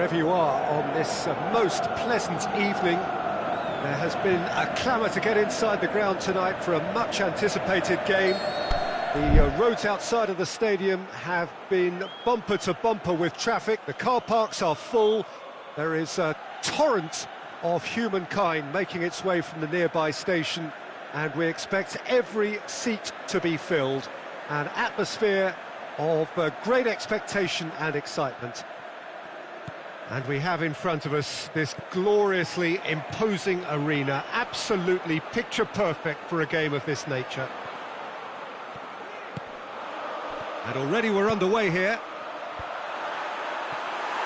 wherever you are on this most pleasant evening. There has been a clamour to get inside the ground tonight for a much-anticipated game. The roads outside of the stadium have been bumper to bumper with traffic. The car parks are full. There is a torrent of humankind making its way from the nearby station, and we expect every seat to be filled. An atmosphere of great expectation and excitement. And we have in front of us this gloriously imposing arena, absolutely picture perfect for a game of this nature. And already we're underway here.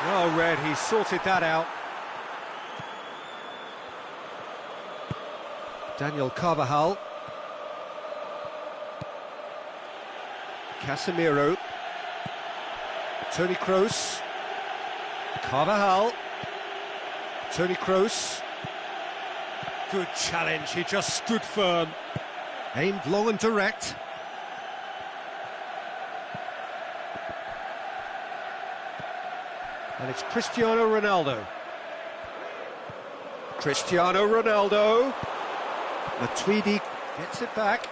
Well read, he's sorted that out. Daniel Carvajal. Casemiro. Toni Kroos. Carvajal. Toni Kroos. Good challenge, he just stood firm. Aimed long and direct. And it's Cristiano Ronaldo. Cristiano Ronaldo. Matuidi gets it back.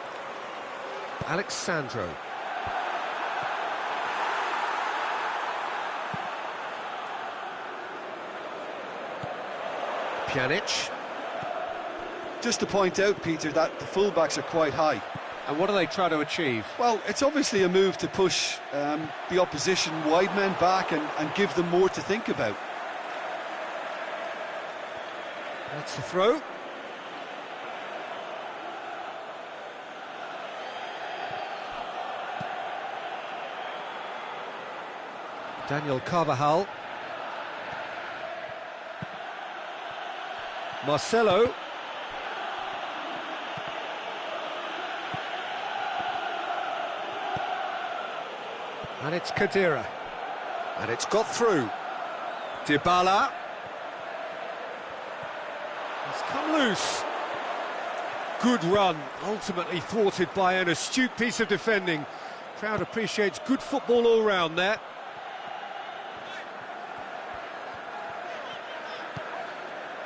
Alexandro. Pjanic. Just to point out, Peter, that the fullbacks are quite high. And what do they try to achieve? Well, it's obviously a move to push the opposition wide men back and give them more to think about. That's the throw. Daniel Carvajal. Marcelo. And it's Khedira. And it's got through. Dybala. He's come loose. Good run, ultimately thwarted by an astute piece of defending. Crowd appreciates good football all round there.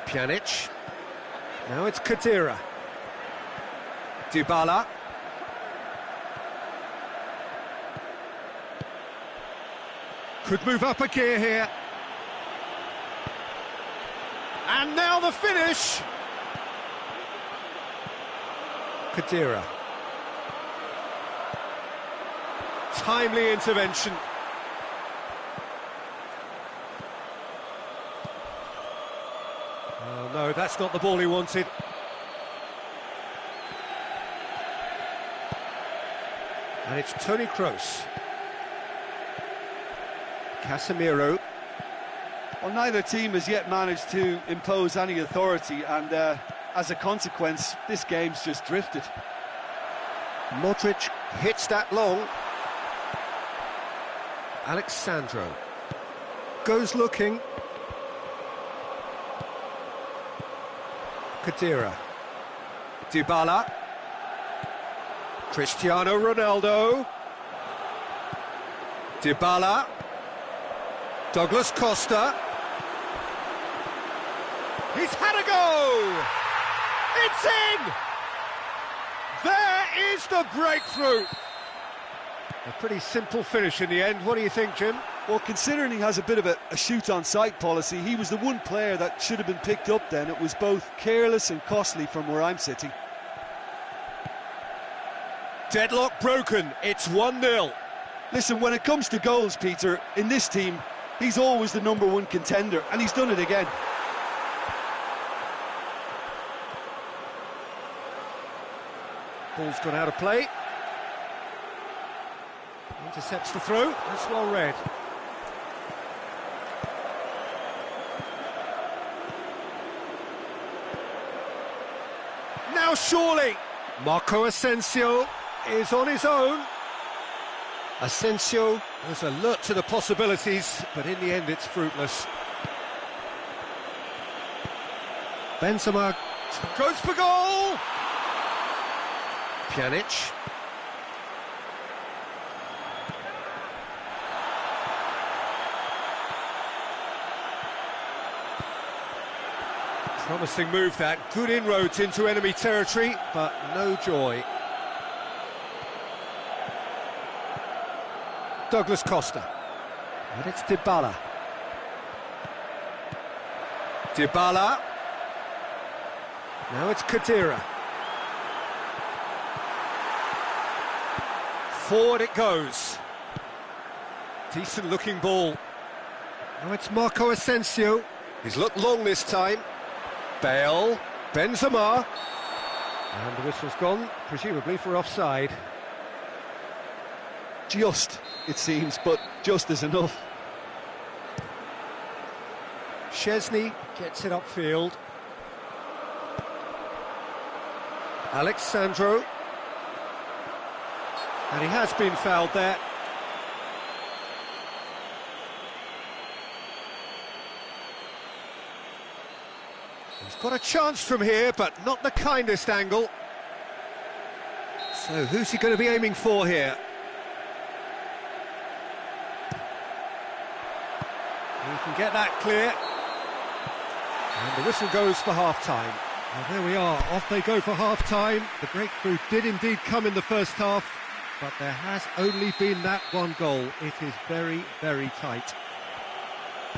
Pjanic. Now it's Khedira. Dybala. Could move up a gear here. And now the finish. Khedira. Timely intervention. Oh no, that's not the ball he wanted. And it's Toni Kroos. Casemiro. Well, neither team has yet managed to impose any authority, and as a consequence, this game's just drifted. Modric hits that long. Alexandro goes looking. Khedira. Dybala. Cristiano Ronaldo. Dybala. Douglas Costa. He's had a go! It's in! There is the breakthrough! A pretty simple finish in the end. What do you think, Jim? Well, considering he has a bit of a shoot-on-sight policy, he was the one player that should have been picked up then. It was both careless and costly from where I'm sitting. Deadlock broken. It's 1-0. Listen, when it comes to goals, Peter, in this team, he's always the #1 contender, and he's done it again. Ball's gone out of play. Intercepts the throw. That's well read. Now surely Marco Asensio is on his own. Asensio was alert to the possibilities, but in the end it's fruitless. Benzema goes for goal! Pjanic. Promising move that, good inroads into enemy territory, but no joy. Douglas Costa, and it's Dybala. Dybala, now it's Khedira. Forward it goes. Decent looking ball. Now it's Marco Asensio. He's looked long this time. Bale, Benzema. And the whistle's gone, presumably for offside. Just, it seems, but just is enough. Szczesny gets it upfield. Alexandro. And he has been fouled there. He's got a chance from here, but not the kindest angle. So who's he going to be aiming for here? He can get that clear. And the whistle goes for half-time. Well, there we are, off they go for half-time. The breakthrough did indeed come in the first half, but there has only been that one goal. It is very, very tight.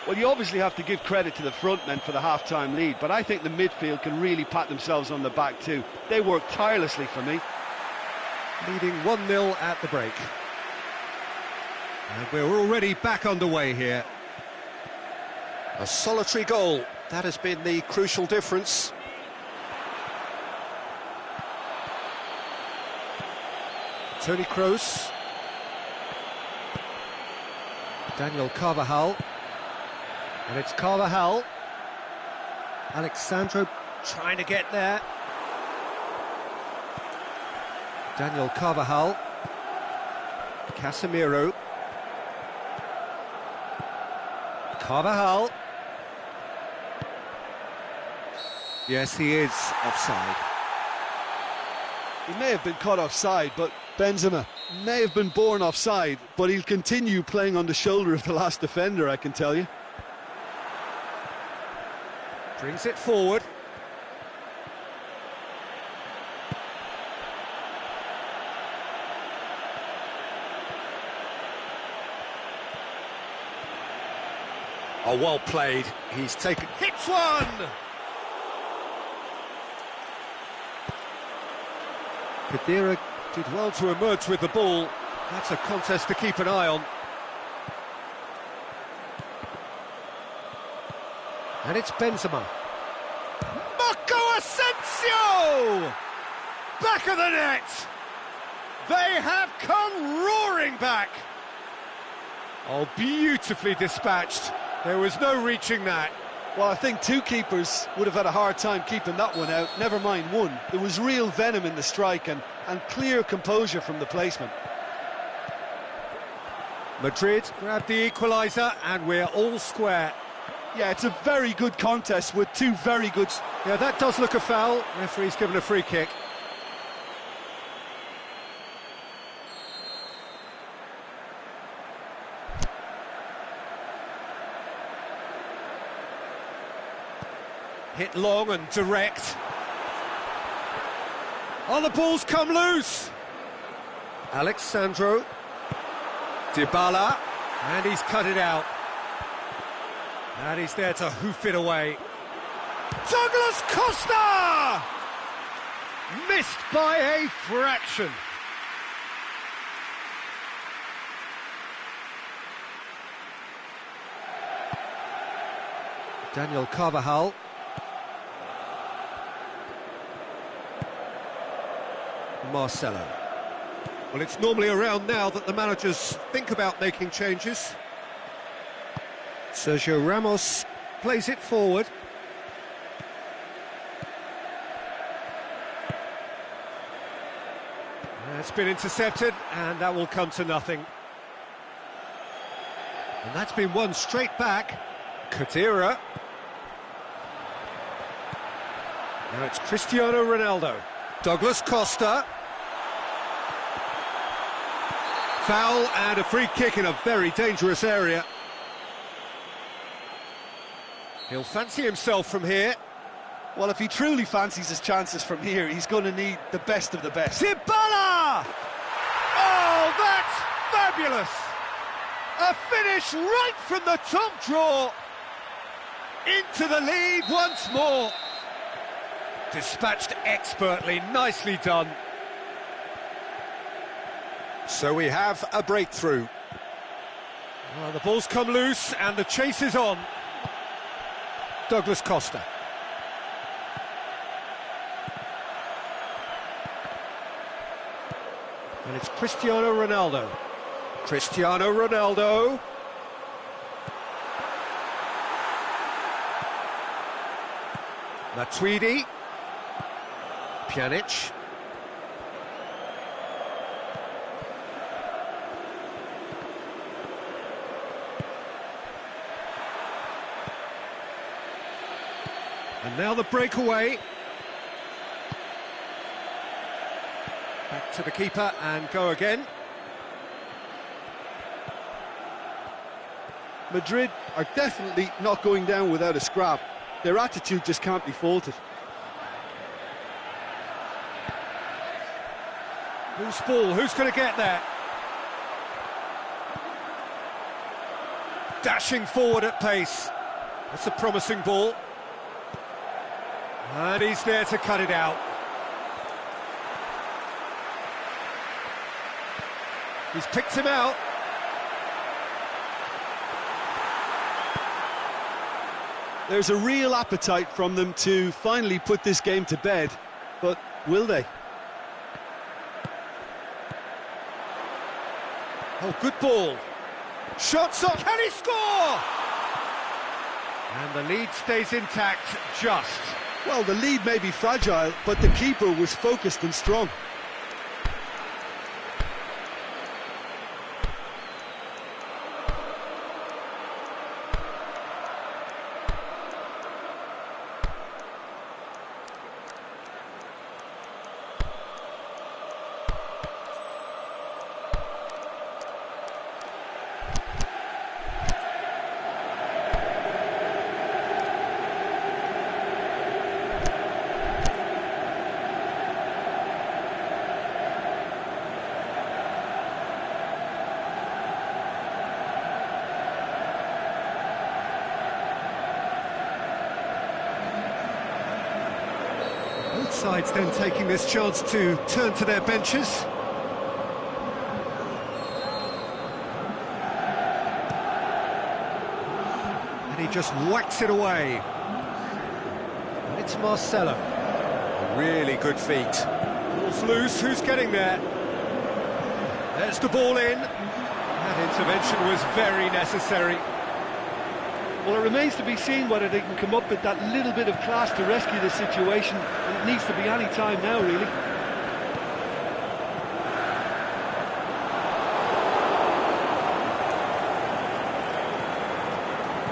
Well, you obviously have to give credit to the front men for the half-time lead, but I think the midfield can really pat themselves on the back too. They worked tirelessly for me. Leading 1-0 at the break. And we're already back underway here. A solitary goal, that has been the crucial difference. Toni Kroos. Daniel Carvajal. And it's Carvajal. Alexandro trying to get there. Daniel Carvajal. Casemiro. Carvajal. Yes, he is offside. He may have been caught offside, but Benzema may have been born offside, but he'll continue playing on the shoulder of the last defender, I can tell you. Brings it forward. Oh, well played. He's taken... Hits one! Khedira did well to emerge with the ball. That's a contest to keep an eye on. And it's Benzema. Marco Asensio! Back of the net! They have come roaring back! Oh, beautifully dispatched. There was no reaching that. Well, I think two keepers would have had a hard time keeping that one out, never mind one. There was real venom in the strike and clear composure from the placement. Madrid grabbed the equaliser and we're all square. Yeah, it's a very good contest with two very good... Yeah, that does look a foul. Referee's given a free kick. Hit long and direct. Oh, the ball's come loose. Alexandro. Dybala. And he's cut it out. And he's there to hoof it away. Douglas Costa! Missed by a fraction. Daniel Carvajal. Marcelo. Well, it's normally around now that the managers think about making changes. Sergio Ramos plays it forward. It's been intercepted, and that will come to nothing. And that's been won straight back. Khedira. Now it's Cristiano Ronaldo. Douglas Costa. Foul and a free kick in a very dangerous area. He'll fancy himself from here. Well, if he truly fancies his chances from here, he's going to need the best of the best. Dybala! Oh, that's fabulous! A finish right from the top draw. Into the lead once more. Dispatched expertly, nicely done. So we have a breakthrough. Well, the ball's come loose and the chase is on. Douglas Costa. And it's Cristiano Ronaldo. Cristiano Ronaldo. Matuidi. Pjanic. And now the breakaway. Back to the keeper and go again. Madrid are definitely not going down without a scrap. Their attitude just can't be faulted. Who's ball? Who's going to get there? Dashing forward at pace. That's a promising ball. And he's there to cut it out. He's picked him out. There's a real appetite from them to finally put this game to bed, but will they? Oh, good ball. Shots up, can he score? And the lead stays intact, just. Well, the lead may be fragile, but the keeper was focused and strong. Both sides then taking this chance to turn to their benches. And he just whacks it away. And it's Marcelo. Really good feet. Ball's loose, who's getting there? There's the ball in. That intervention was very necessary. Well, it remains to be seen whether they can come up with that little bit of class to rescue the situation, and it needs to be any time now, really.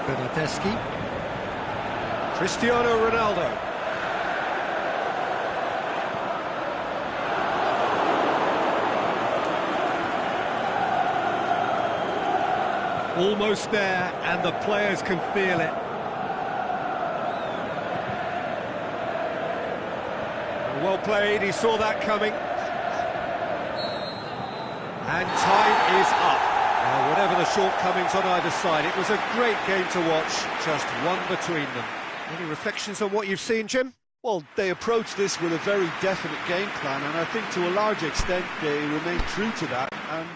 Bernardeschi. Cristiano Ronaldo. Almost there, and the players can feel it. Well played, he saw that coming. And time is up. Whatever the shortcomings on either side, it was a great game to watch, just one between them. Any reflections on what you've seen, Jim? Well, they approached this with a very definite game plan, and I think to a large extent they remain true to that. And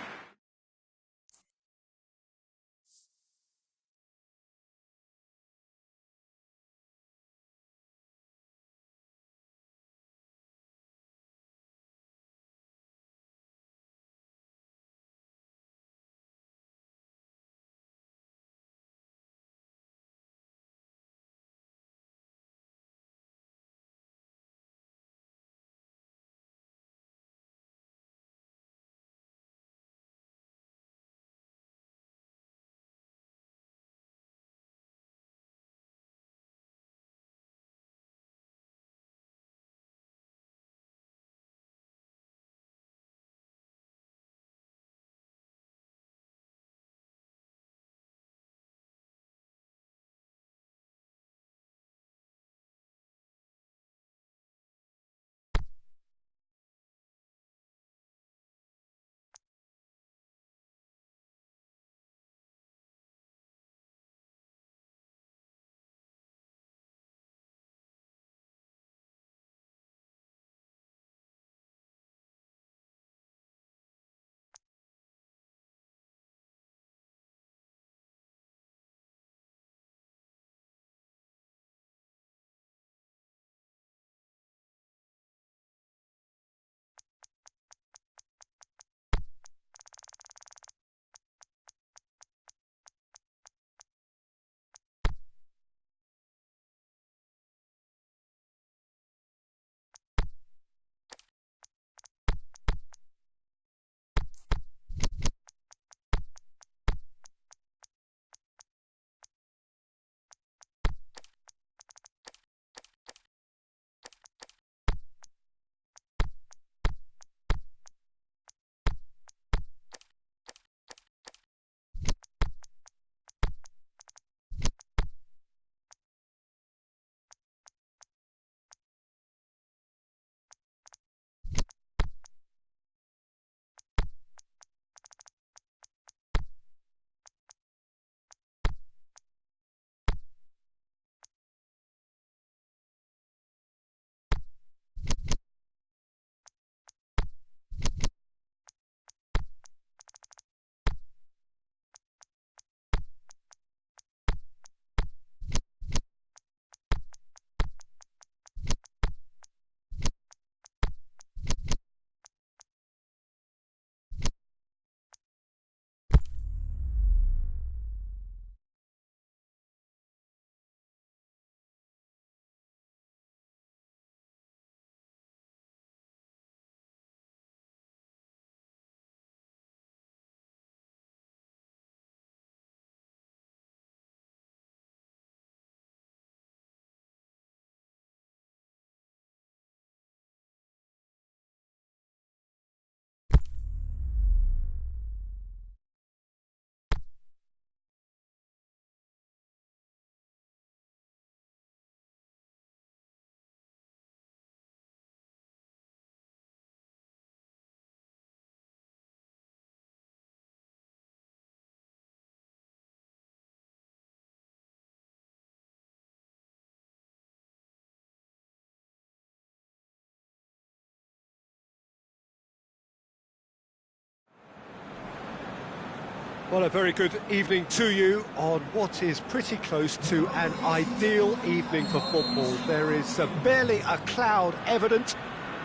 Well, a very good evening to you on what is pretty close to an ideal evening for football. There is barely a cloud evident.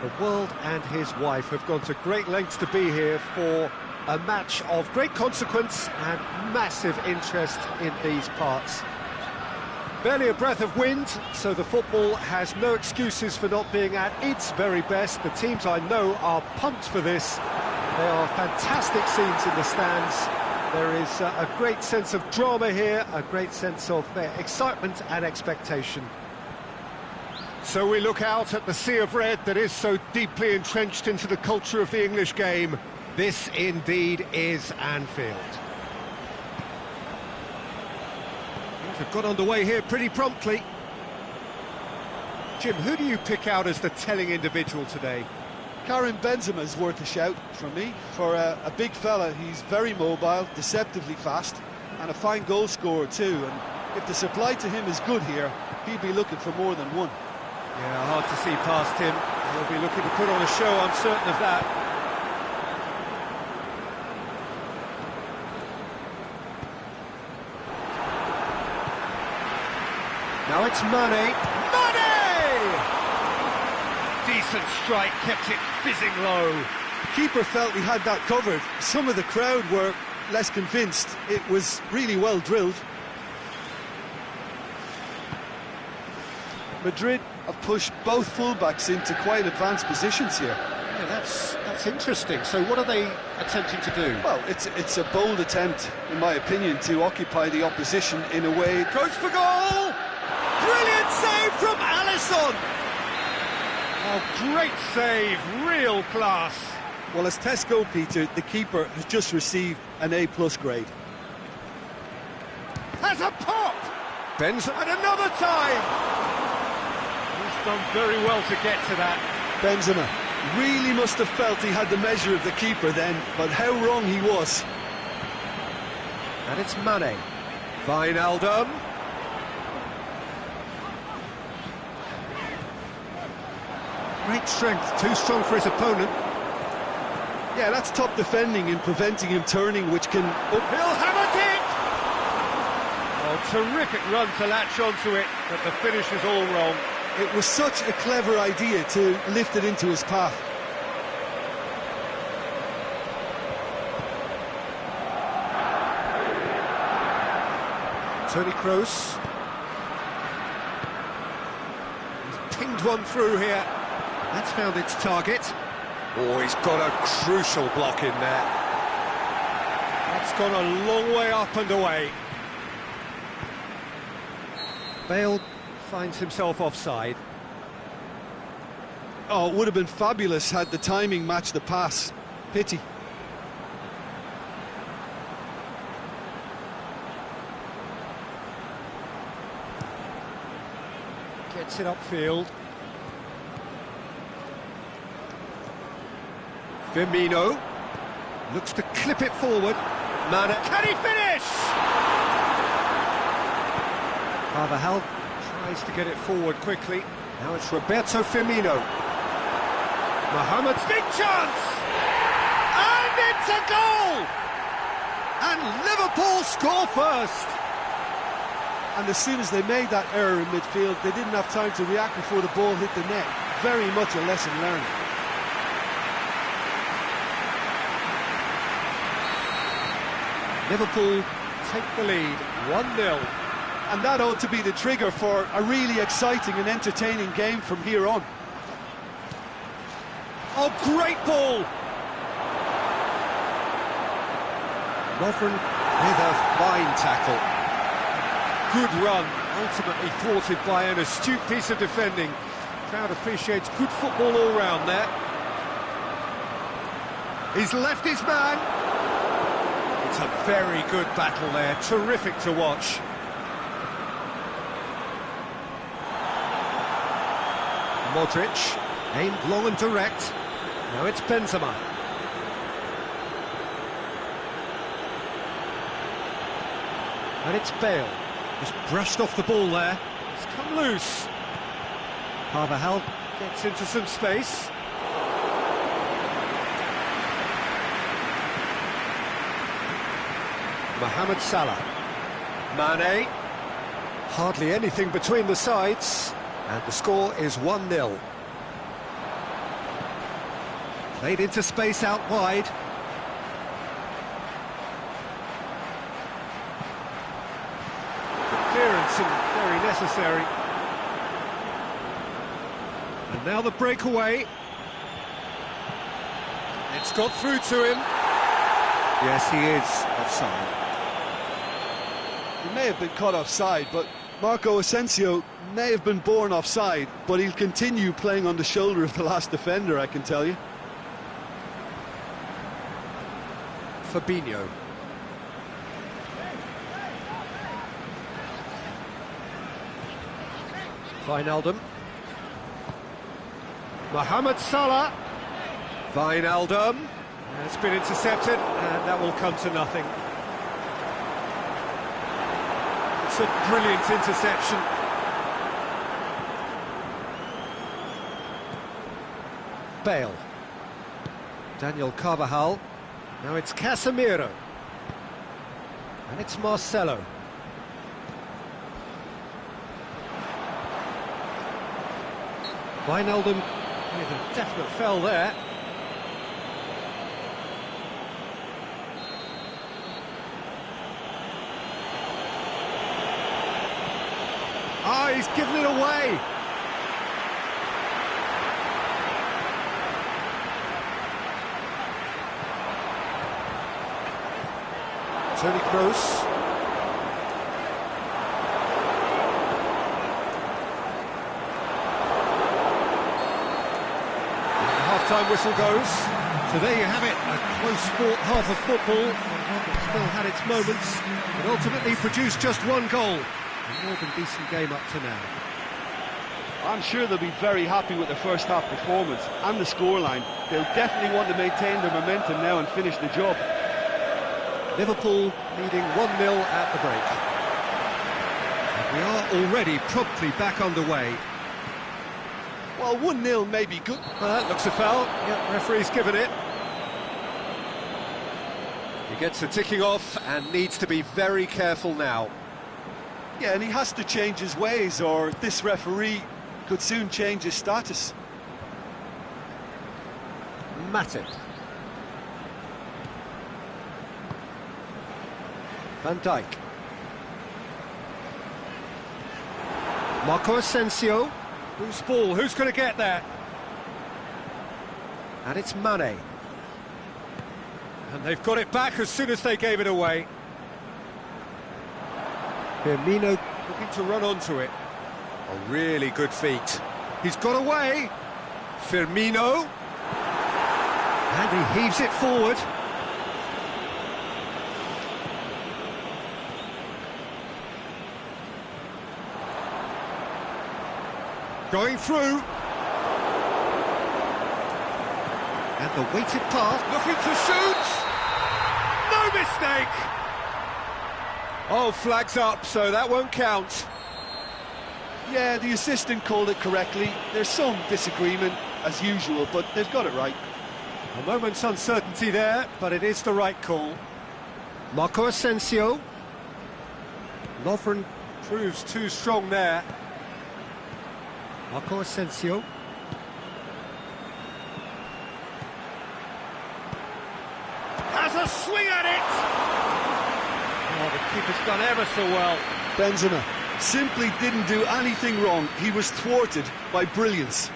The world and his wife have gone to great lengths to be here for a match of great consequence and massive interest in these parts. Barely a breath of wind, so the football has no excuses for not being at its very best. The teams I know are pumped for this. There are fantastic scenes in the stands. There is a great sense of drama here, a great sense of excitement and expectation. So we look out at the sea of red that is so deeply entrenched into the culture of the English game. This indeed is Anfield. Things have got underway here pretty promptly. Jim, who do you pick out as the telling individual today? Karim Benzema's worth a shout from me. For a big fella, he's very mobile, deceptively fast, and a fine goal scorer too. And if the supply to him is good here, he'd be looking for more than one. Yeah, hard to see past him. He'll be looking to put on a show, I'm certain of that. Now it's Mane. Decent strike, kept it fizzing low. Keeper felt he had that covered. Some of the crowd were less convinced. It was really well drilled. Madrid have pushed both fullbacks into quite advanced positions here. Yeah, that's interesting. So what are they attempting to do? Well, it's a bold attempt, in my opinion, to occupy the opposition in a way. Goes for goal! Brilliant save from Alisson! Oh, great save, real class. Well, as Tesco, Peter, the keeper has just received an A+ grade. Has a pop! Benzema, and another time! He's done very well to get to that. Benzema really must have felt he had the measure of the keeper then, but how wrong he was. And it's Mane. Wijnaldum. Great strength, too strong for his opponent. Yeah, that's top defending and preventing him turning, which can... He'll hammer it! Oh, terrific run to latch onto it, but the finish is all wrong. It was such a clever idea to lift it into his path. Toni Kroos. He's pinged one through here. That's found its target. Oh, he's got a crucial block in there. That's gone a long way up and away. Bale finds himself offside. Oh, it would have been fabulous had the timing matched the pass. Pity. Gets it upfield. Firmino looks to clip it forward. Mane, can he finish? Carvajal tries to get it forward quickly. Now it's Roberto Firmino. Mohamed's big chance! And it's a goal! And Liverpool score first! And as soon as they made that error in midfield, they didn't have time to react before the ball hit the net. Very much a lesson learned. Liverpool take the lead, 1-0. And that ought to be the trigger for a really exciting and entertaining game from here on. Oh, great ball! Lovren with a fine tackle. Good run, ultimately thwarted by an astute piece of defending. Crowd appreciates good football all round there. He's left his man. It's a very good battle there, terrific to watch. Modric, aimed long and direct. Now it's Benzema. And it's Bale. Just brushed off the ball there. It's come loose. Carvajal gets into some space. Mohamed Salah. Mane. Hardly anything between the sides, and the score is 1-0. Played into space out wide. Clearance and very necessary. And now the breakaway. It's got through to him. Yes, he is offside. He may have been caught offside, but Marco Asensio may have been born offside, but he'll continue playing on the shoulder of the last defender, I can tell you. Fabinho. Wijnaldum. Mohamed Salah. Wijnaldum. It's been intercepted, and that will come to nothing. It's a brilliant interception. Bale. Daniel Carvajal. Now it's Casemiro. And it's Marcelo. Wijnaldum with a definite foul there. Ah, he's given it away. Toni Kroos. Half-time whistle goes. So there you have it, a close-fought half of football. It still had its moments, but ultimately produced just one goal. A more than decent game up to now. I'm sure they'll be very happy with the first half performance and the scoreline. They'll definitely want to maintain their momentum now and finish the job. Liverpool leading 1-0 at the break. And we are already promptly back underway. Well, 1-0 may be good. Well, that looks a foul. Yep, referee's given it. He gets the ticking off and needs to be very careful now. Yeah, and he has to change his ways, or this referee could soon change his status. Matip. Van Dijk. Marco Asensio. Who's ball? Who's going to get there? And it's Mane. And they've got it back as soon as they gave it away. Firmino looking to run onto it. A really good feat. He's got away. Firmino. And he heaves it forward. Going through. And the weighted pass, looking to shoot. No mistake. Oh, flags up, so that won't count. Yeah, the assistant called it correctly. There's some disagreement, as usual, but they've got it right. A moment's uncertainty there, but it is the right call. Marco Asensio. Lovren proves too strong there. Marco Asensio. Has a swing at it! Oh, the keeper's done ever so well. Benzema simply didn't do anything wrong. He was thwarted by brilliance.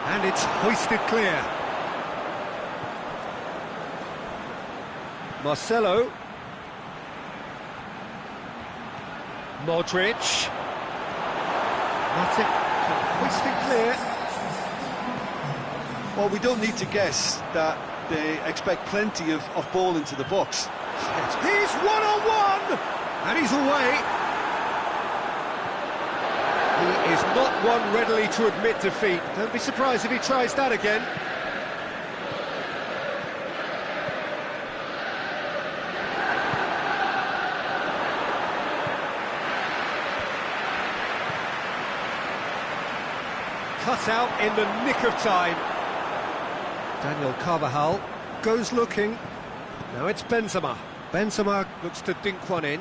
And it's hoisted clear. Marcelo. Modric. Matip hoist it clear. Well, we don't need to guess that they expect plenty of ball into the box. He's one-on-one! And he's away. He is not one readily to admit defeat. Don't be surprised if he tries that again. Cut out in the nick of time. Daniel Carvajal goes looking. Now it's Benzema. Benzema looks to dink one in.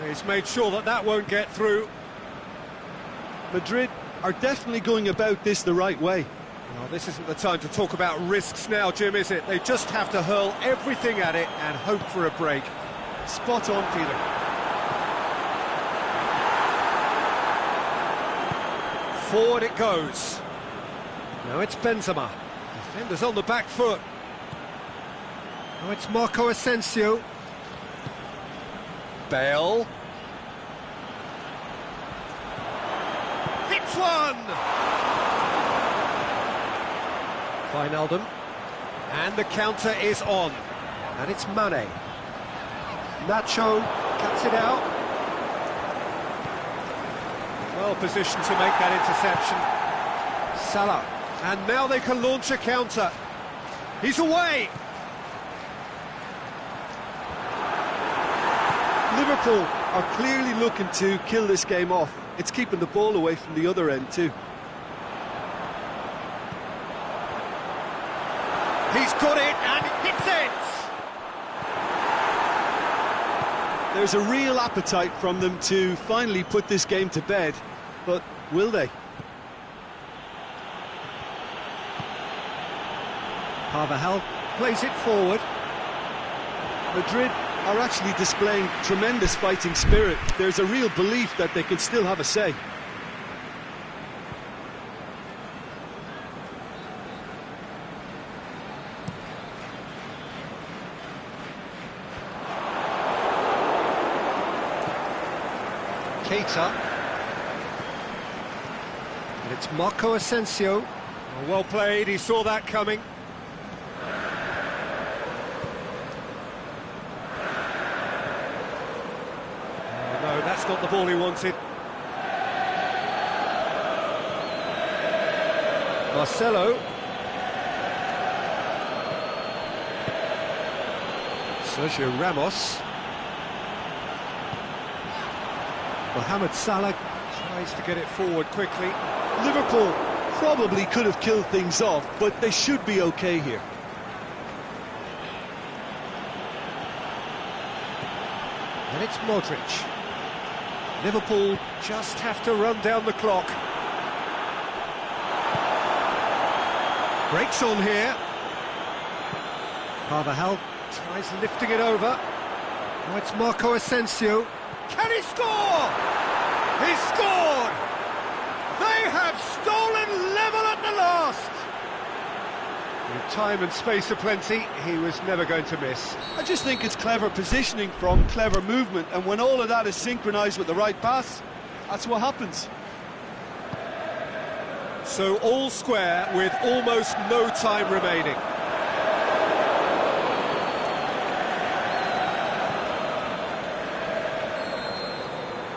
He's made sure that that won't get through. Madrid are definitely going about this the right way. Well, this isn't the time to talk about risks now, Jim, is it? They just have to hurl everything at it and hope for a break. Spot on, Peter. Forward it goes. Now it's Benzema. Defenders on the back foot. Now it's Marco Asensio. Bale. Hits one! Wijnaldum. And the counter is on. And it's Mane. Nacho cuts it out. Well positioned to make that interception. Salah. And now they can launch a counter. He's away! Liverpool are clearly looking to kill this game off. It's keeping the ball away from the other end too. He's got it and hits it! There's a real appetite from them to finally put this game to bed, but will they? Carvajal plays it forward. Madrid are actually displaying tremendous fighting spirit. There's a real belief that they can still have a say. Keita. And it's Marco Asensio. Oh, well played, he saw that coming. No, that's not the ball he wanted. Marcelo. Sergio Ramos. Mohamed Salah tries to get it forward quickly. Liverpool probably could have killed things off, but they should be okay here. And it's Modric. Liverpool just have to run down the clock. Breaks on here. Carvajal tries lifting it over. Now it's Marco Asensio. Can he score? He scored! They have stolen level at the last! With time and space aplenty, he was never going to miss. I just think it's clever positioning from clever movement, and when all of that is synchronised with the right pass, that's what happens. So all square with almost no time remaining.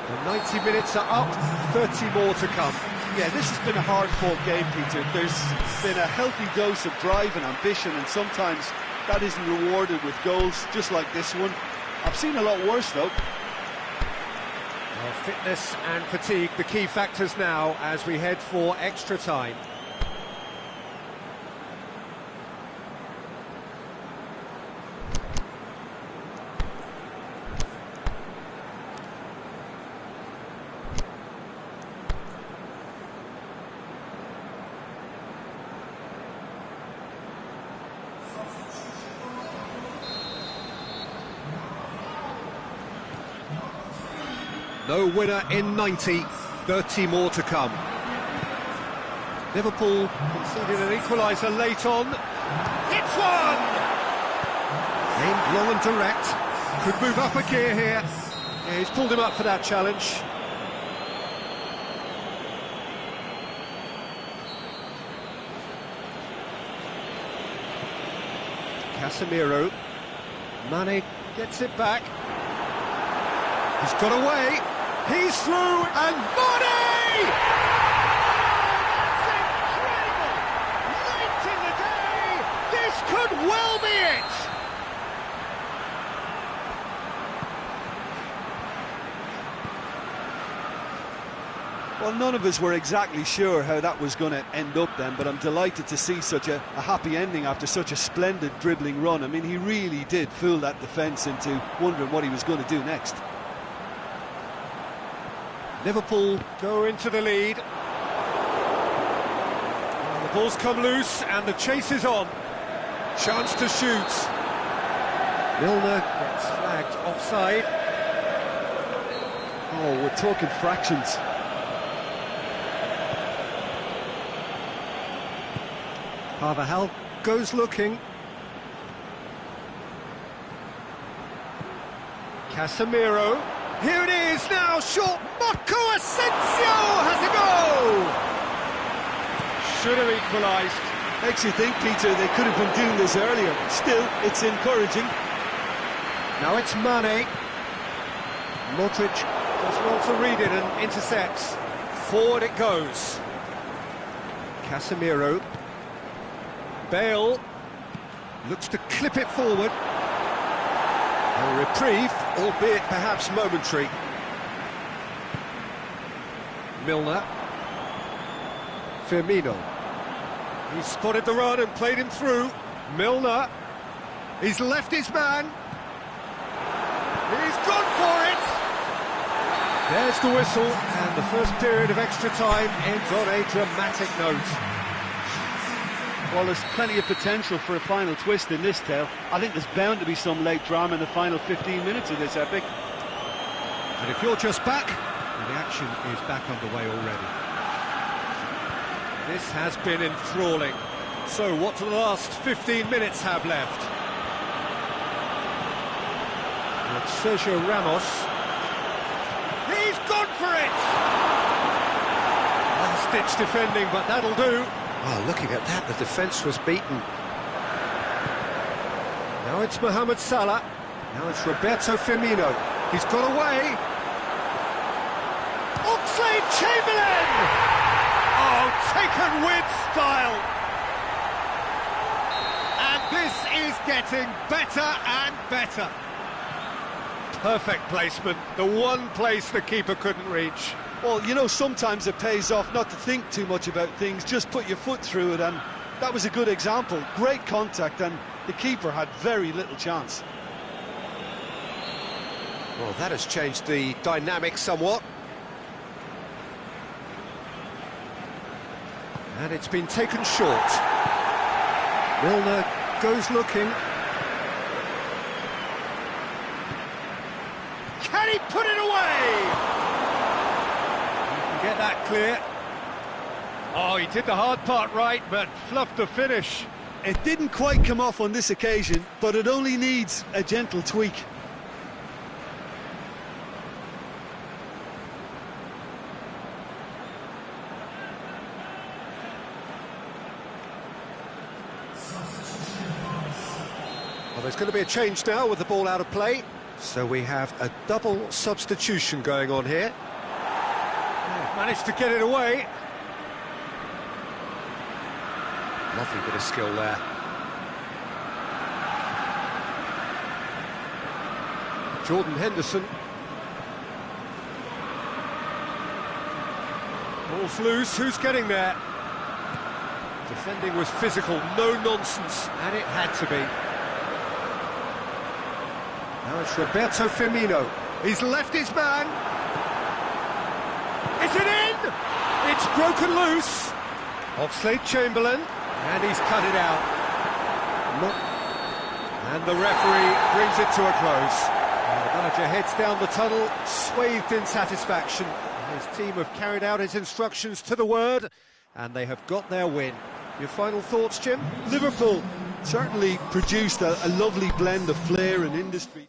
The 90 minutes are up, 30 more to come. Yeah, this has been a hard-fought game, Peter. There's been a healthy dose of drive and ambition, and sometimes that isn't rewarded with goals, just like this one. I've seen a lot worse, though. Well, fitness and fatigue, the key factors now as we head for extra time. No winner in 90, 30 more to come. Liverpool conceded an equaliser late on. It's one! Aimed long and direct. Could move up a gear here. Yeah, he's pulled him up for that challenge. Casemiro. Mane gets it back. He's got away. He's through, and Mane! That's incredible! Late in the day, this could well be it! Well, none of us were exactly sure how that was going to end up then, but I'm delighted to see such a happy ending after such a splendid dribbling run. I mean, he really did fool that defence into wondering what he was going to do next. Liverpool go into the lead. Well, the ball's come loose and the chase is on. Chance to shoot. Milner gets flagged offside. Oh, we're talking fractions. Carvajal goes looking. Casemiro. Here it is now, short. Marco Asensio has a goal! Should have equalised. Makes you think, Peter, they could have been doing this earlier. Still, it's encouraging. Now it's Mane. Modric does well to read it and intercepts. Forward it goes. Casemiro. Bale looks to clip it forward. A reprieve, albeit perhaps momentary. Milner. Firmino. He's spotted the run and played him through. Milner. He's left his man. He's gone for it. There's the whistle, and the first period of extra time ends on a dramatic note. Well, there's plenty of potential for a final twist in this tale. I think there's bound to be some late drama in the final 15 minutes of this epic. And if you're just back, the action is back underway already. This has been enthralling. So what do the last 15 minutes have left? And Sergio Ramos. He's gone for it! Last-ditch defending, but that'll do. Oh, looking at that, the defence was beaten. Now it's Mohamed Salah. Now it's Roberto Firmino. He's got away. Oxlade-Chamberlain! Oh, taken with style. And this is getting better and better. Perfect placement, the one place the keeper couldn't reach. Well, you know, sometimes it pays off not to think too much about things, just put your foot through it, and that was a good example. Great contact, and the keeper had very little chance. Well, that has changed the dynamic somewhat. And it's been taken short. Milner goes looking. Can he put it away? Get that clear. Oh, he did the hard part right, but fluffed the finish. It didn't quite come off on this occasion, but it only needs a gentle tweak. Well, there's going to be a change now with the ball out of play. So we have a double substitution going on here. Managed to get it away. Lovely bit of skill there. Jordan Henderson. Ball's loose, who's getting there? Defending was physical, no nonsense, and it had to be. Now it's Roberto Firmino. He's left his man. Is it in? It's broken loose. Oxlade-Chamberlain, and he's cut it out. And the referee brings it to a close. The manager heads down the tunnel, swathed in satisfaction. His team have carried out his instructions to the word, and they have got their win. Your final thoughts, Jim? Liverpool certainly produced a lovely blend of flair and industry.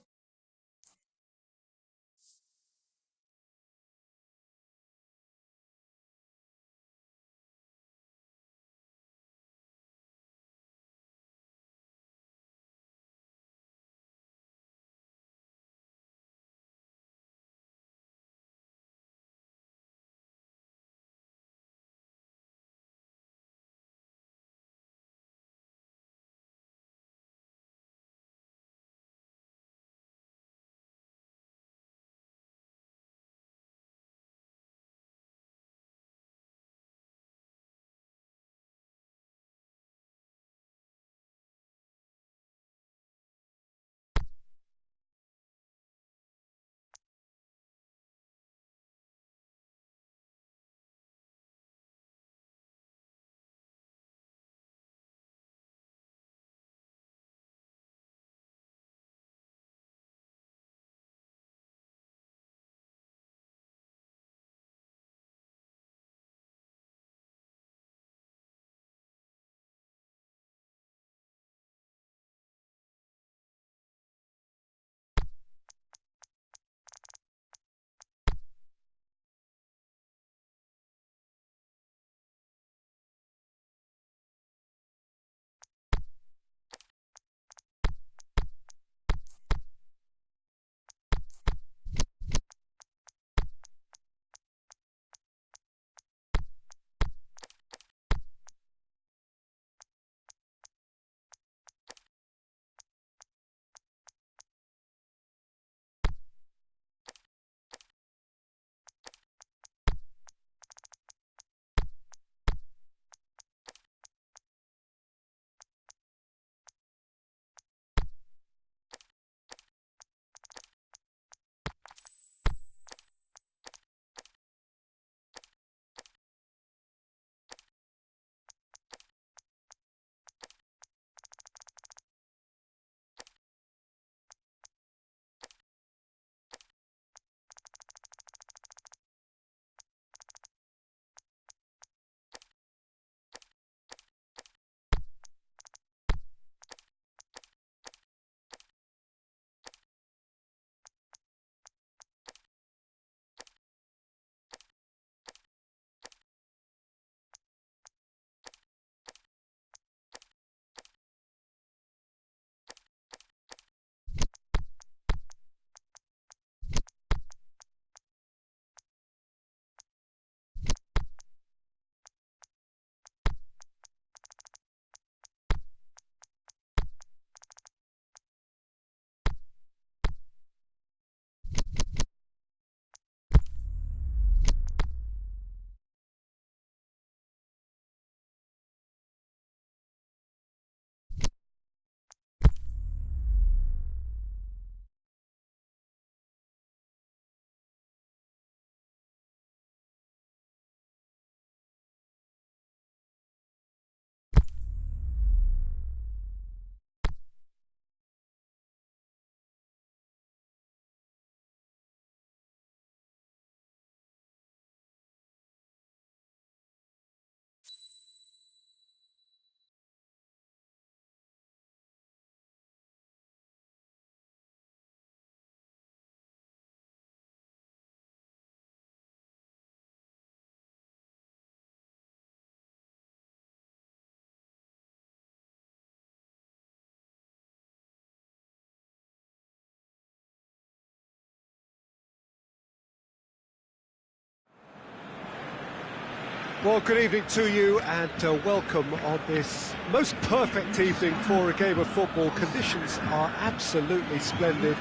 Well, good evening to you and welcome on this most perfect evening for a game of football. Conditions are absolutely splendid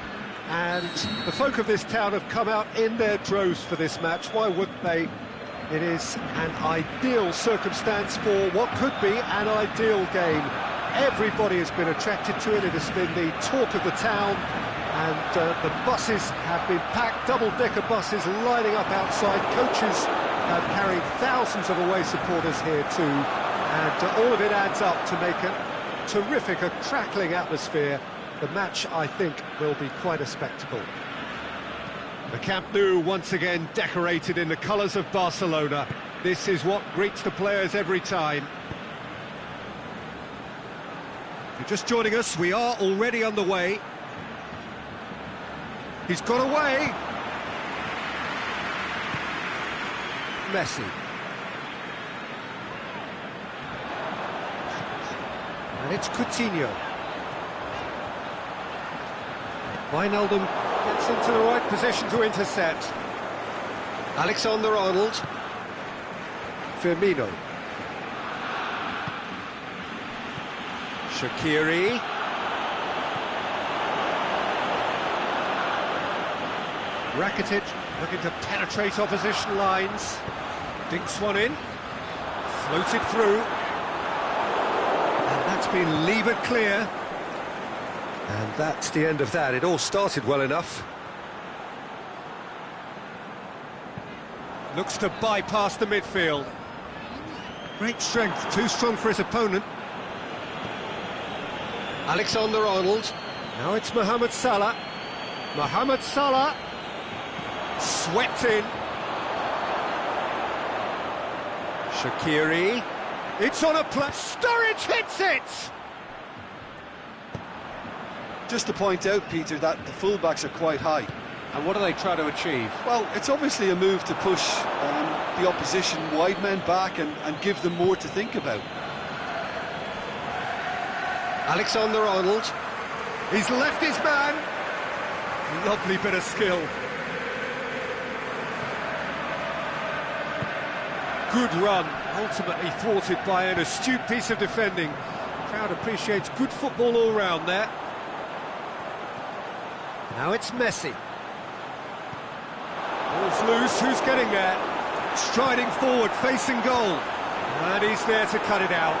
and the folk of this town have come out in their droves for this match. Why wouldn't they? It is an ideal circumstance for what could be an ideal game. Everybody has been attracted to it. It has been the talk of the town, and the buses have been packed, double-decker buses lining up outside. Coaches have carried thousands of away supporters here too, and all of it adds up to make a terrific, a crackling atmosphere. The match, I think, will be quite a spectacle. The Camp Nou once again decorated in the colours of Barcelona. This is what greets the players every time. If you're just joining us, we are already on the way. He's got away. Messi. And it's Coutinho. Wijnaldum gets into the right position to intercept. Alexander-Arnold. Firmino. Shaqiri. Rakitic looking to penetrate opposition lines. Dinks one in. Floated through. And that's been levered clear. And that's the end of that. It all started well enough. Looks to bypass the midfield. Great strength, too strong for his opponent. Alexander-Arnold. Now it's Mohamed Salah. Mohamed Salah. Swept in. Shaqiri. It's on a plus. Sturridge hits it! Just to point out, Peter, that the fullbacks are quite high. And what do they try to achieve? Well, it's obviously a move to push the opposition wide men back and give them more to think about. Alexander-Arnold. He's left his man. Lovely bit of skill. Good run, ultimately thwarted by an astute piece of defending. The crowd appreciates good football all round there. Now it's Messi. Ball's loose, who's getting there? Striding forward, facing goal. And he's there to cut it out.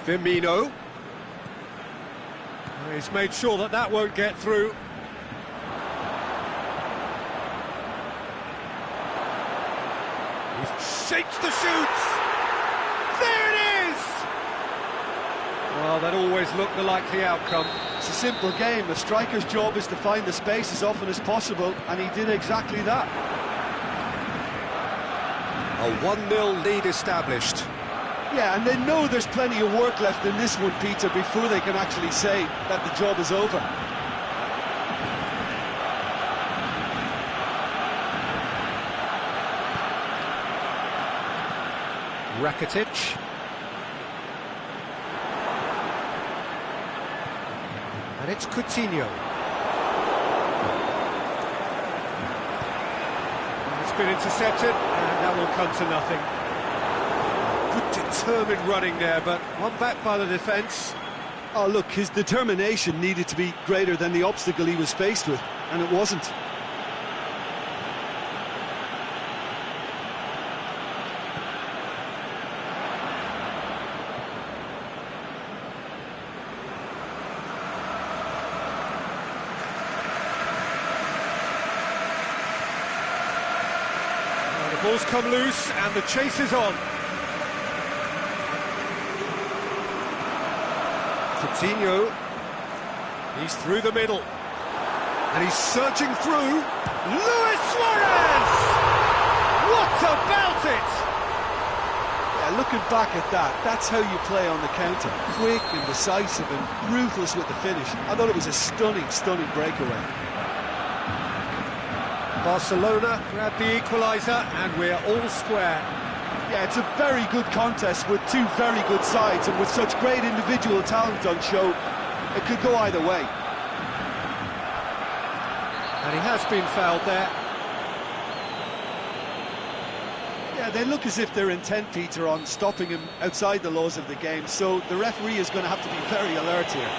Firmino. He's made sure that that won't get through. He shapes the shoots. There it is! Well, that always looked the likely outcome. It's a simple game. A striker's job is to find the space as often as possible, and he did exactly that. A 1-0 lead established. Yeah, and they know there's plenty of work left in this one, Peter, before they can actually say that the job is over. Rakitic. And it's Coutinho. It's been intercepted, and that will come to nothing. Good determined running there, but one back by the defence. Oh, look, his determination needed to be greater than the obstacle he was faced with, and it wasn't. Well, the ball's come loose, and the chase is on. Coutinho, he's through the middle, and he's searching through. Luis Suarez! What about it? Yeah, looking back at that, that's how you play on the counter. Quick and decisive and ruthless with the finish. I thought it was a stunning, stunning breakaway. Barcelona grab the equaliser, and we're all square. Yeah, it's a very good contest with two very good sides, and with such great individual talent on show, it could go either way. And he has been fouled there. Yeah, they look as if they're intent, Peter, on stopping him outside the laws of the game, so the referee is going to have to be very alert here.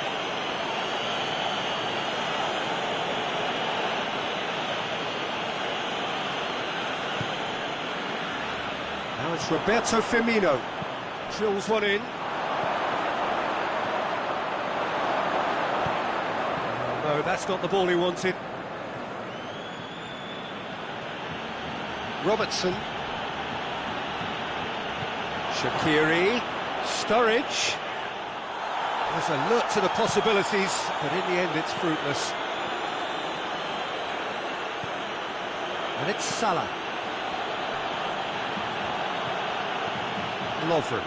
Now it's Roberto Firmino. Drills one in. Oh, no, that's not the ball he wanted. Robertson. Shaqiri. Sturridge. There's a look to the possibilities, but in the end it's fruitless. And it's Salah. Lovren.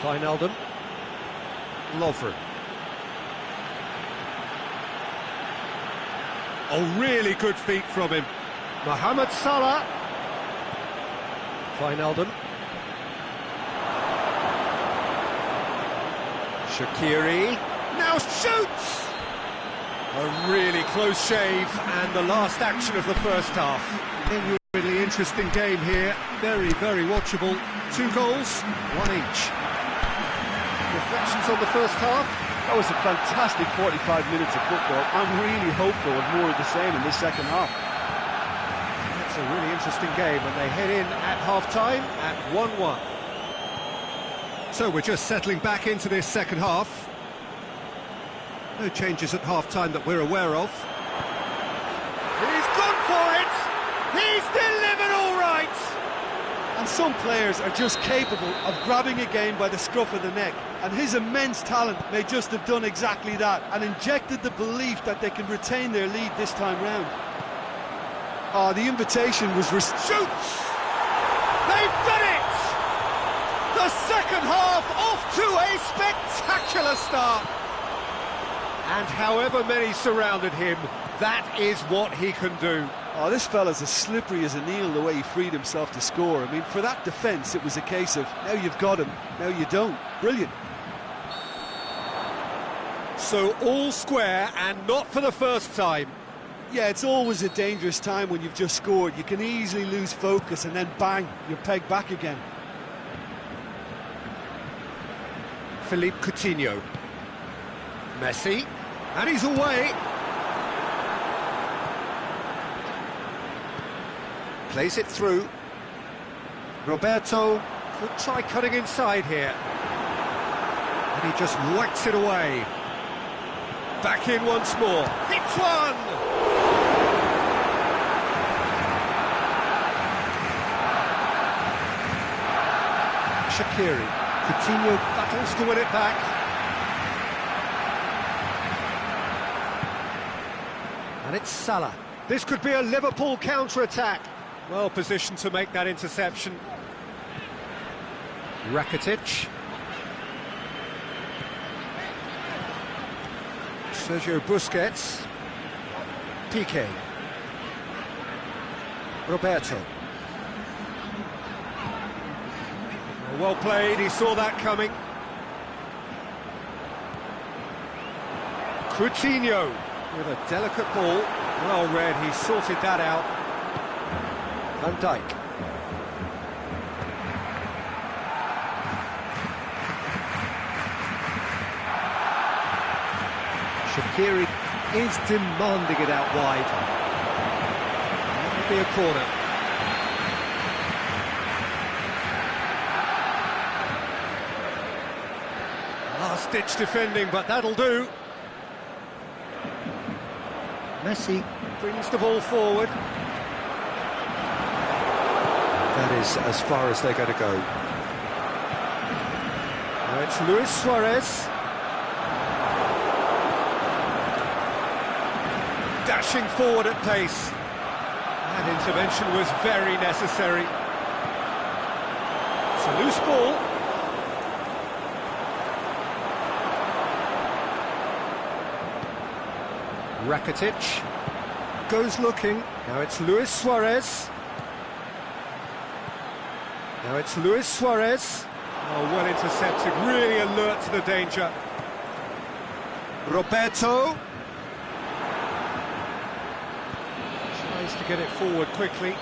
Wijnaldum. Lovren. Oh, really good feet from him. Mohamed Salah. Wijnaldum. Shaqiri. Now shoots! A really close shave, and the last action of the first half. Genuinely interesting game here. Very, very watchable. 2 goals, 1 each. Reflections on the first half? That was a fantastic 45 minutes of football. I'm really hopeful of more of the same in this second half. It's a really interesting game, and they head in at half-time at 1-1. So we're just settling back into this second half. No changes at half-time that we're aware of. He's gone for it! He's delivered all right! And some players are just capable of grabbing a game by the scruff of the neck, and his immense talent may just have done exactly that and injected the belief that they can retain their lead this time round. Oh, the invitation was... Shoots! They've done it! The second half off to a spectacular start! And however many surrounded him, that is what he can do. Oh, this fella's as slippery as a needle the way he freed himself to score. I mean, for that defence, it was a case of, now you've got him, now you don't. Brilliant. So all square, and not for the first time. Yeah, it's always a dangerous time when you've just scored. You can easily lose focus and then bang, you're pegged back again. Philippe Coutinho. Messi. And he's away. Plays it through. Roberto could try cutting inside here. And he just whacks it away. Back in once more. It's one! Shaqiri. Coutinho battles to win it back. And it's Salah. This could be a Liverpool counter-attack. Well positioned to make that interception. Rakitic. Sergio Busquets. Piqué. Roberto. Well played, he saw that coming. Coutinho with a delicate ball. Well read, he sorted that out. Van Dijk. Shaqiri is demanding it out wide. That'll be a corner. Last-ditch defending, but that'll do. Messi brings the ball forward. That is as far as they're going to go. Now it's Luis Suarez. Dashing forward at pace. That intervention was very necessary. It's a loose ball. Rakitic goes looking. Now it's Luis Suarez. Now it's Luis Suarez. Oh, well intercepted, really alert to the danger. Roberto. Tries to get it forward quickly.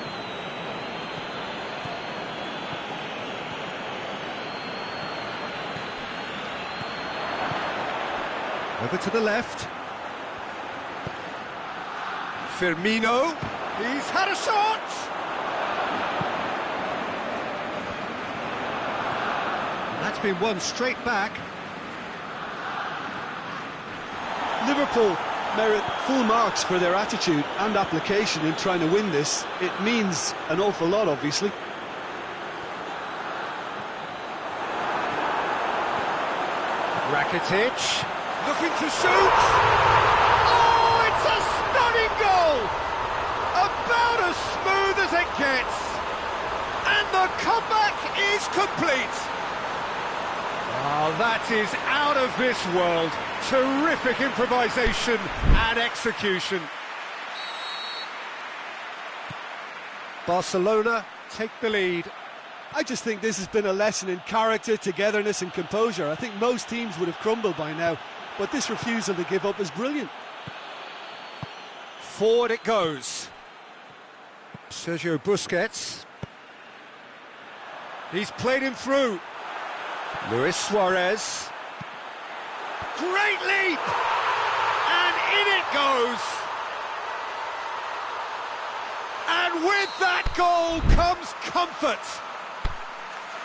Over to the left. Firmino. He's had a shot! That's been won straight back. Liverpool merit full marks for their attitude and application in trying to win this. It means an awful lot, obviously. Rakitic, looking to shoot! Oh, it's a stunning goal! About as smooth as it gets! And the comeback is complete! Oh, that is out of this world. Terrific improvisation and execution. Barcelona take the lead. I just think this has been a lesson in character, togetherness and composure. I think most teams would have crumbled by now, but this refusal to give up is brilliant. Forward it goes. Sergio Busquets. He's played him through. Luis Suarez. Great leap! And in it goes! And with that goal comes comfort!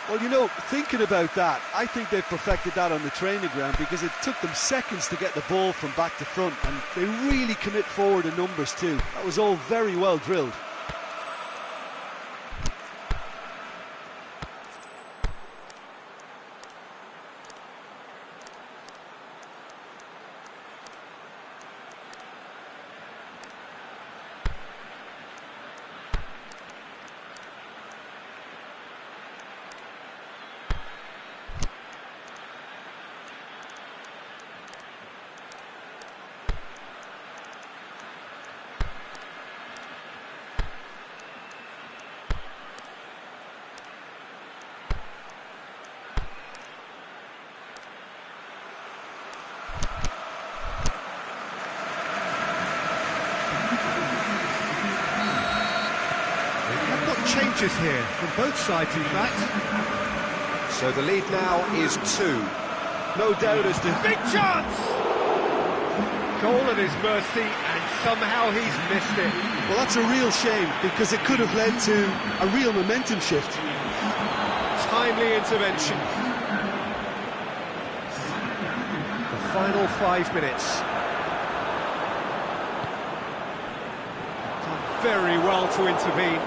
Well, you know, thinking about that, I think they've perfected that on the training ground because it took them seconds to get the ball from back to front, and they really commit forward in numbers too. That was all very well drilled. Changes here from both sides, in fact. So the lead now is 2. No doubt as to... Big chance! Goal at his mercy, and somehow he's missed it. Well, that's a real shame, because it could have led to a real momentum shift. Timely intervention. The final 5 minutes. Done very well to intervene.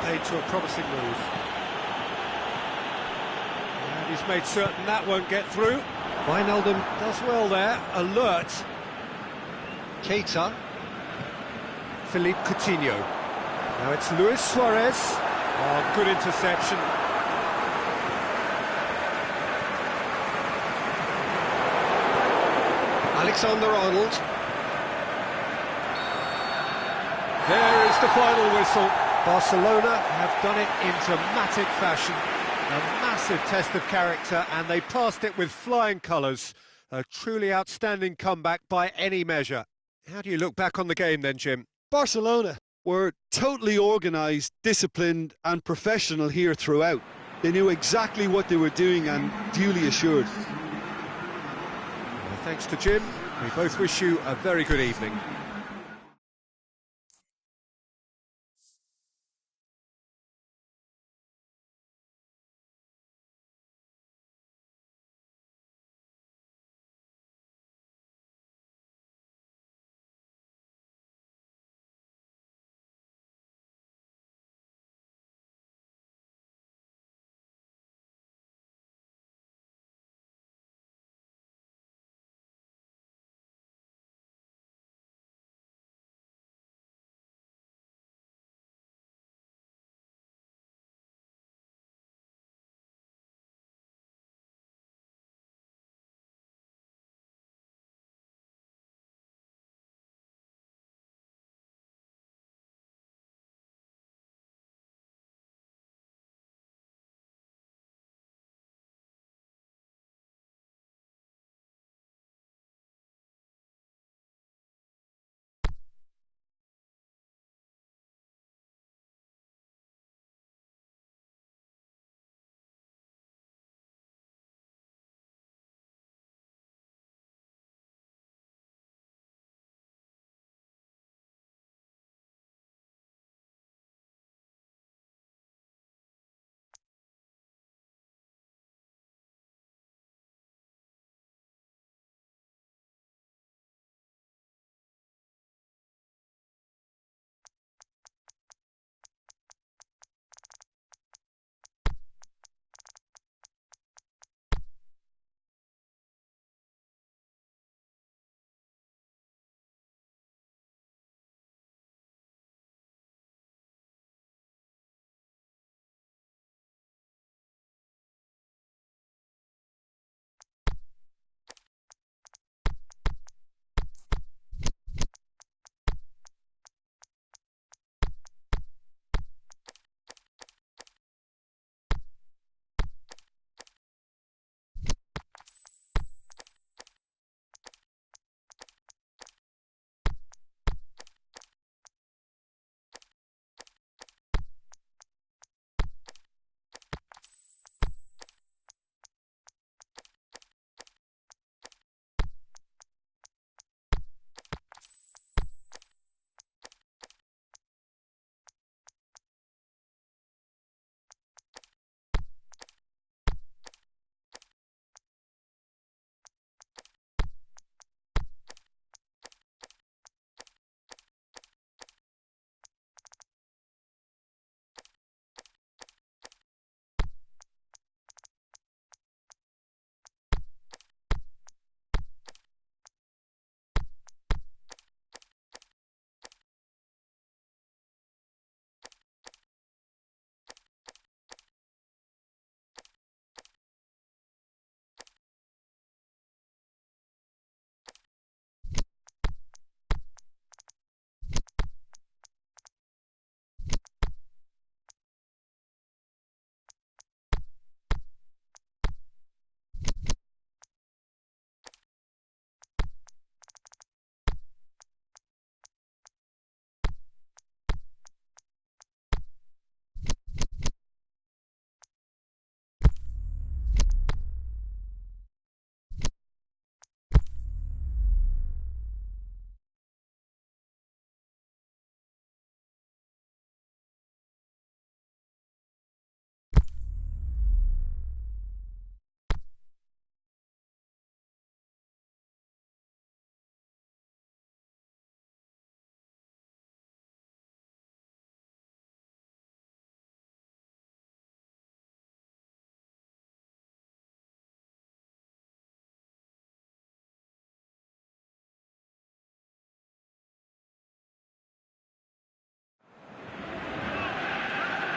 Paid to a promising move. And he's made certain that won't get through. Wijnaldum does well there, alert. Keita. Philippe Coutinho. Now it's Luis Suarez. Oh, good interception. Alexander-Arnold. There is the final whistle. Barcelona have done it in dramatic fashion. A massive test of character, and they passed it with flying colours. A truly outstanding comeback by any measure. How do you look back on the game then, Jim? Barcelona were totally organised, disciplined and professional here throughout. They knew exactly what they were doing and duly assured. Well, thanks to Jim. We both wish you a very good evening.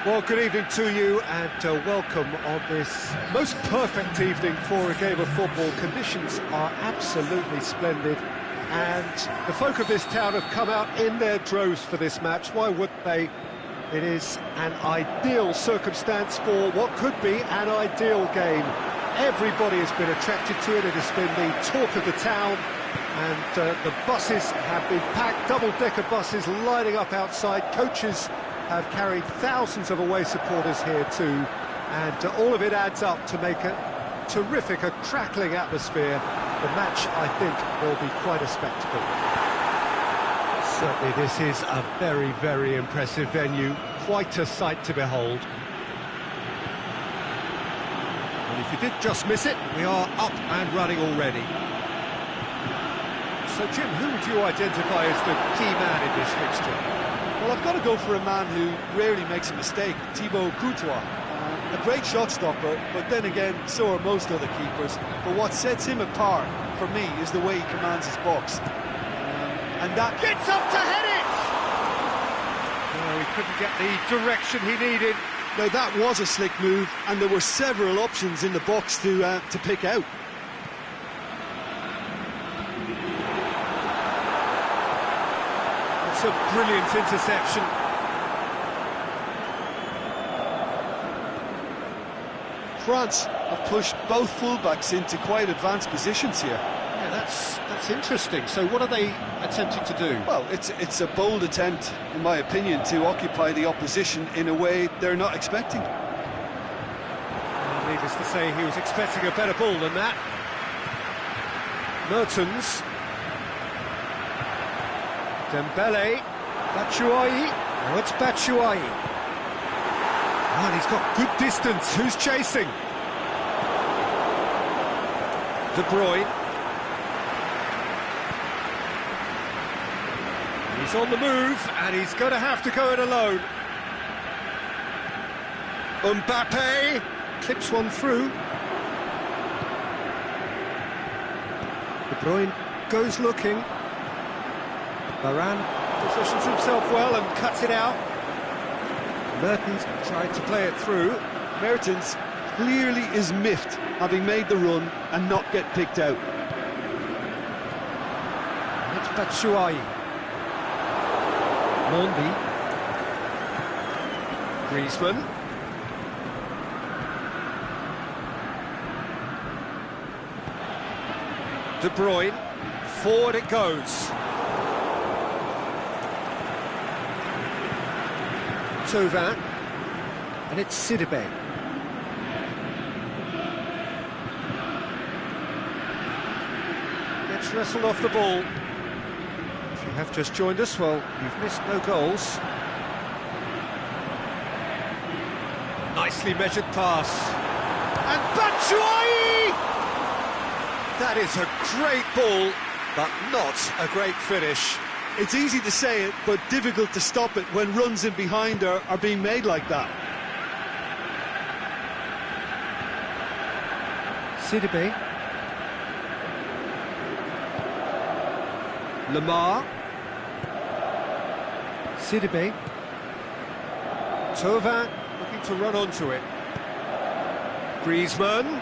Well, good evening to you and welcome on this most perfect evening for a game of football. Conditions are absolutely splendid and the folk of this town have come out in their droves for this match. Why wouldn't they? It is an ideal circumstance for what could be an ideal game. Everybody has been attracted to it. It has been the talk of the town and the buses have been packed, double-decker buses lining up outside. Coaches have carried thousands of away supporters here too, and all of it adds up to make a terrific, a crackling atmosphere. The match, I think, will be quite a spectacle. Certainly this is a very, very impressive venue, quite a sight to behold. And if you did just miss it, we are up and running already. So Jim, who would you identify as the key man in this fixture? Well, I've got to go for a man who rarely makes a mistake, Thibaut Courtois. A great shot stopper, but then again, so are most other keepers. But what sets him apart, for me, is the way he commands his box. And that gets up to head it! No, he couldn't get the direction he needed. Now, that was a slick move, and there were several options in the box to pick out. It's a brilliant interception. France have pushed both fullbacks into quite advanced positions here. Yeah, that's interesting. So what are they attempting to do? Well, it's a bold attempt, in my opinion, to occupy the opposition in a way they're not expecting. Well, needless to say, he was expecting a better ball than that. Mertens. Dembele. Batshuayi. Now it's Batshuayi. Oh, and he's got good distance. Who's chasing? De Bruyne. He's on the move, and he's going to have to go it alone. Mbappe clips one through. De Bruyne goes looking. Varane positions himself well and cuts it out. Mertens tried to play it through. Mertens clearly is miffed, having made the run and not get picked out. It's Batshuayi. Mondi. Griezmann. De Bruyne. Forward it goes. Thauvin. And it's Sidibe. Gets wrestled off the ball. If you have just joined us, well, you've missed no goals. Nicely measured pass. And Batshuayi! That is a great ball, but not a great finish. It's easy to say it, but difficult to stop it when runs in behind are being made like that. Sidibe. Lamar. Sidibe. Thauvin looking to run onto it. Griezmann.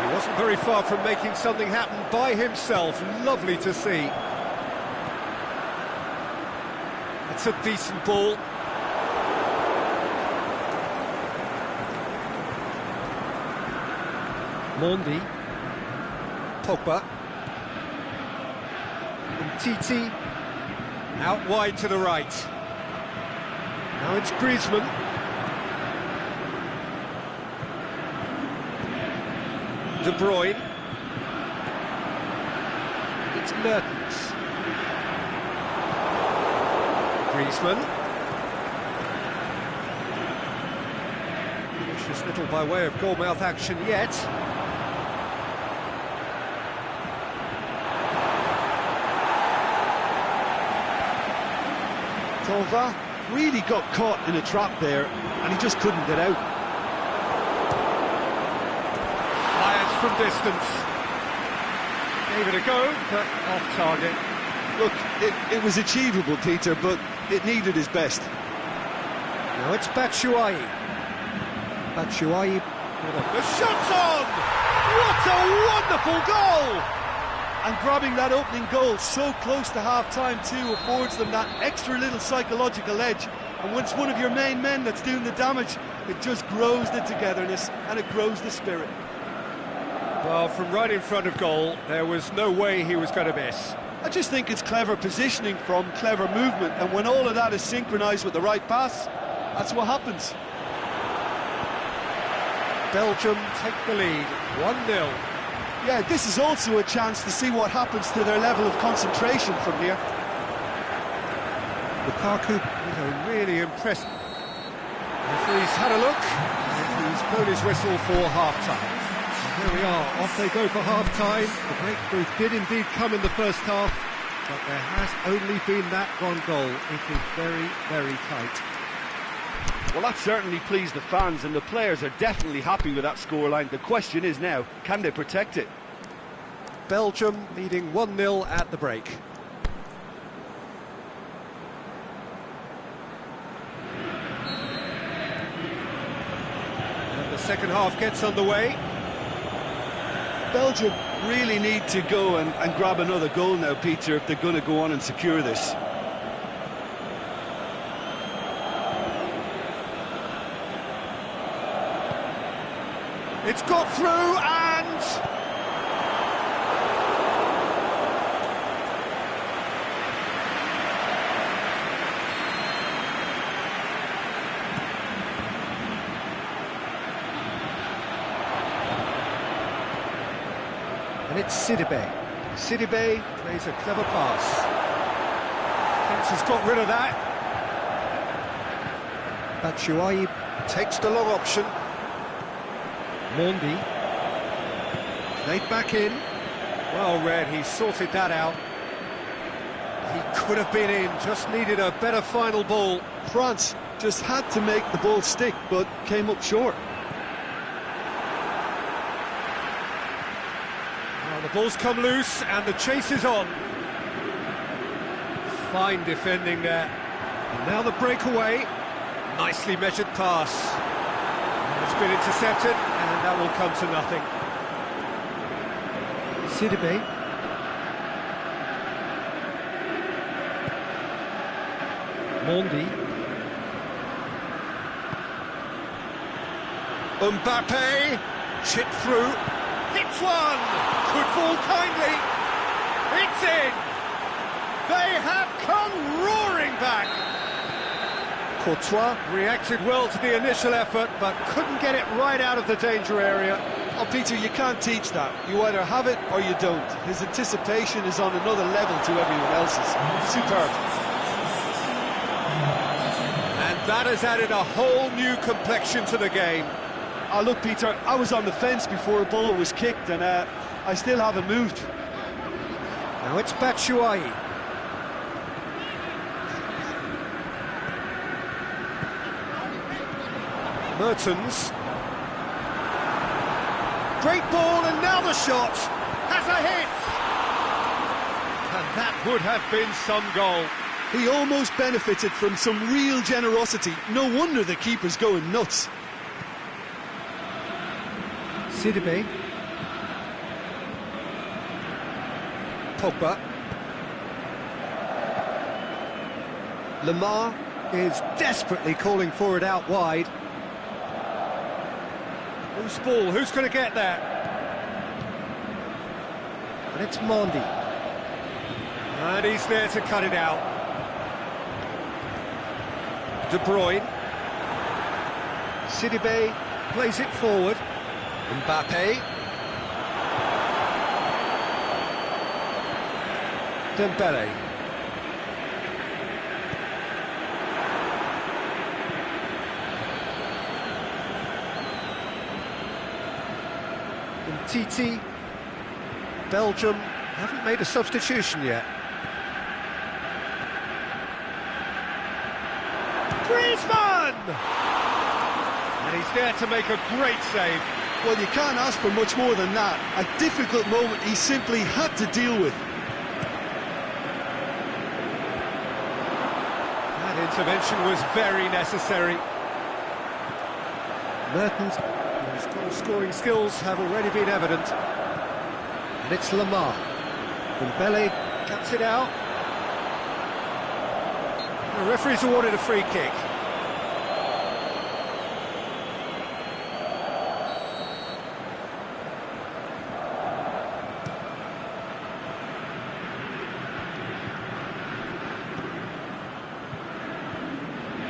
He wasn't very far from making something happen by himself. Lovely to see. It's a decent ball. Mondi. Pogba. And Titi. Out wide to the right. Now it's Griezmann. De Bruyne. It's Mertens. Griezmann. Vicious little by way of goalmouth action yet. Thauvin really got caught in a trap there, and he just couldn't get out. Fires from distance. Gave it a go, but off target. Look, it was achievable, Peter, but it needed his best. Now it's Batshuayi. Batshuayi. The shot's on! What a wonderful goal! And grabbing that opening goal so close to half-time too affords them that extra little psychological edge. And when it's one of your main men that's doing the damage, it just grows the togetherness and it grows the spirit. Well, from right in front of goal, there was no way he was going to miss. I just think it's clever positioning from clever movement, and when all of that is synchronised with the right pass, that's what happens. Belgium take the lead, 1-0. Yeah, this is also a chance to see what happens to their level of concentration from here. Lukaku, really impressed. Referee's had a look, and he's blown his whistle for half-time. Here we are, off they go for half-time. The breakthrough did indeed come in the first half, but there has only been that one goal. It is very, very tight. Well, that certainly pleased the fans, and the players are definitely happy with that scoreline. The question is now, can they protect it? Belgium leading 1-0 at the break. And the second half gets underway. Belgium really need to go and grab another goal now, Peter, if they're going to go on and secure this. It's got through and... And it's Sidibe. Sidibe plays a clever pass. Defence has got rid of that. Batshuayi takes the long option. Mondi. Played back in. Well read, he sorted that out. He could have been in, just needed a better final ball. France just had to make the ball stick, but came up short. Well, the ball's come loose and the chase is on. Fine defending there. And now the breakaway. Nicely measured pass. It's been intercepted, and that will come to nothing. Sidibe. Mondi. Mbappe. Chip through. Hits one! Could fall kindly. It's in! They have come roaring back! Courtois reacted well to the initial effort, but couldn't get it right out of the danger area. Oh, Peter, you can't teach that. You either have it or you don't. His anticipation is on another level to everyone else's. Superb. And that has added a whole new complexion to the game. Oh, look, Peter, I was on the fence before a ball was kicked, and I still haven't moved. Now it's Batshuayi. Mertens. Great ball, and now the shot has a hit. And that would have been some goal. He almost benefited from some real generosity. No wonder the keeper's going nuts. Sidibe. Pogba. Lamar is desperately calling for it out wide. Loose ball, who's going to get that? And it's Mondi. And he's there to cut it out. De Bruyne. Sidibe plays it forward. Mbappe. Dembele. Titi. Belgium haven't made a substitution yet. Griezmann! And he's there to make a great save. Well, you can't ask for much more than that. A difficult moment he simply had to deal with. intervention was very necessary. Mertens, whose goal-scoring skills have already been evident. And it's Lamar. Dembele cuts it out. The referee's awarded a free kick.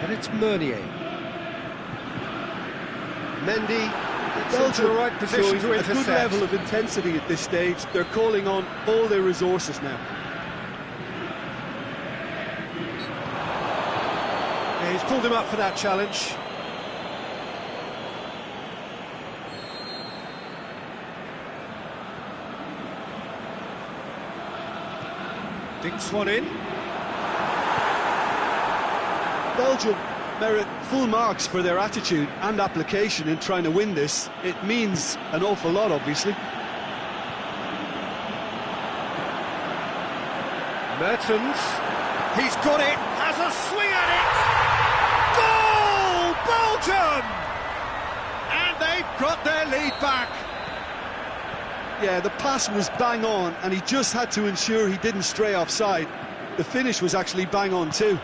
And it's Meunier. Mendy gets into the right position to intercept. A good level of intensity at this stage. They're calling on all their resources now. Yeah, he's pulled him up for that challenge. Dinks one in. Belgium merit full marks for their attitude and application in trying to win this. It means an awful lot, obviously. Mertens, he's got it, has a swing at it! Goal, Belgium! And they've got their lead back. Yeah, the pass was bang on, and he just had to ensure he didn't stray offside. The finish was actually bang on too.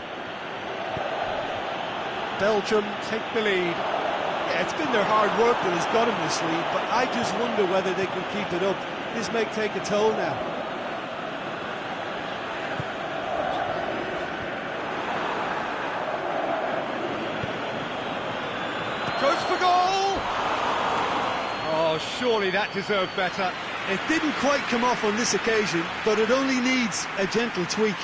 Belgium take the lead. Yeah, it's been their hard work that has got them this lead, but I just wonder whether they can keep it up. This may take a toll now. Goes for goal! Oh, surely that deserved better. It didn't quite come off on this occasion, but it only needs a gentle tweak.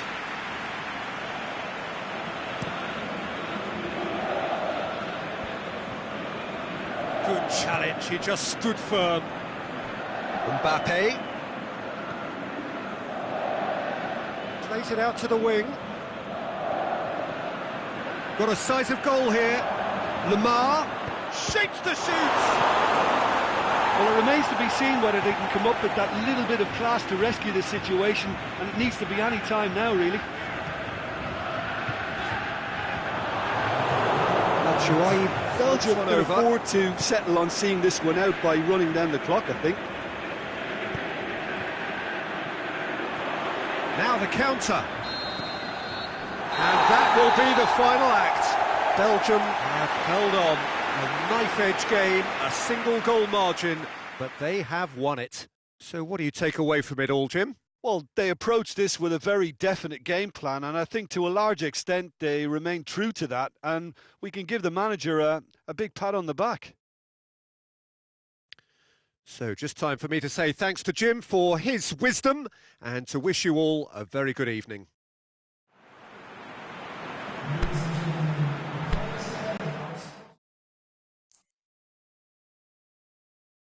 Good challenge, he just stood firm. Mbappe plays it out to the wing. Got a sight of goal here. Lamar shapes the shoot. Well, it remains to be seen whether they can come up with that little bit of class to rescue the situation, and it needs to be any time now, really. Belgium can afford to settle on seeing this one out by running down the clock, I think. Now the counter. And that will be the final act. Belgium have held on. A knife-edge game, a single goal margin, but they have won it. So what do you take away from it all, Jim? Well, they approached this with a very definite game plan, and I think to a large extent they remain true to that, and we can give the manager a big pat on the back. So just time for me to say thanks to Jim for his wisdom and to wish you all a very good evening.